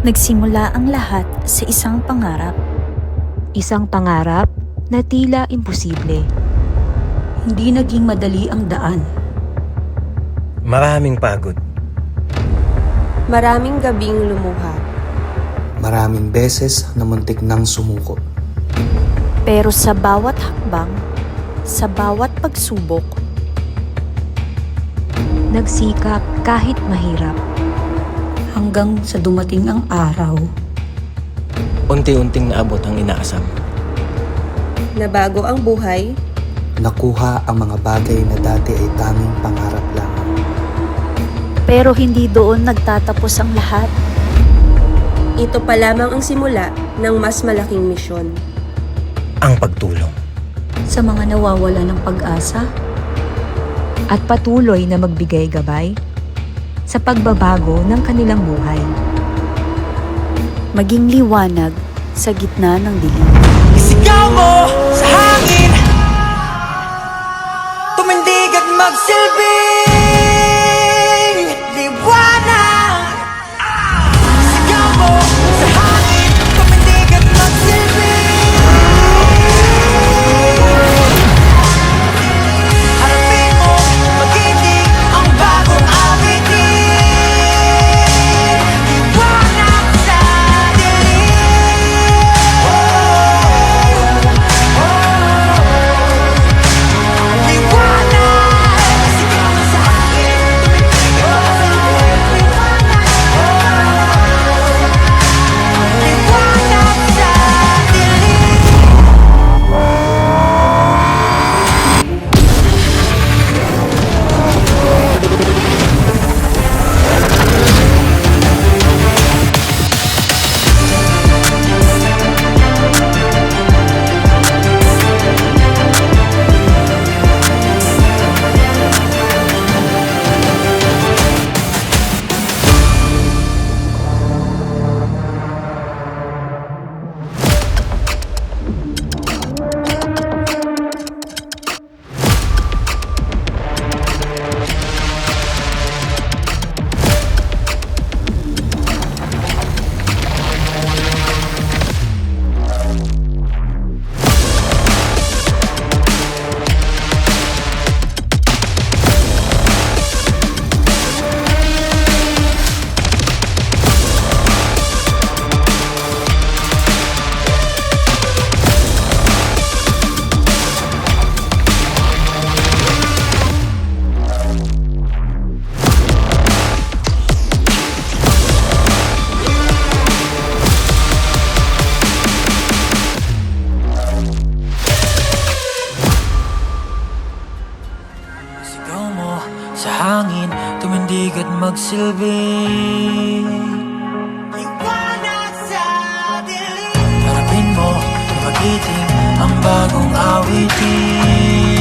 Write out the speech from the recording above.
Nagsimula ang lahat sa isang pangarap. Isang pangarap na tila imposible. Hindi naging madali ang daan. Maraming pagod. Maraming gabing lumuha. Maraming beses na muntik nang sumuko. Pero sa bawat hakbang, sa bawat pagsubok, Nagsikap kahit mahirap. hanggang sa dumating ang araw. Unti-unting naabot ang inaasam. Nabago ang buhay. Nakuha ang mga bagay na dati ay tanging pangarap lamang. Pero hindi doon nagtatapos ang lahat. Ito pa lamang ang simula ng mas malaking misyon. Ang pagtulong. Sa mga nawawala ng pag-asa, At patuloy na magbigay gabay sa pagbabago ng kanilang buhay. maging liwanag sa gitna ng dilim. Isigaw mo sa hangin, tumindig at magsilbing liwanag. Isigaw mo sa hangin, tumindig at magsilbing. Harapin mo, mag-ibig ang bagong awitin. Liwanag sa sigaw mo sa hangin, tumindig at magsilbing liwanag sa dilim. Harapin mo, magiting ang bagong awitin.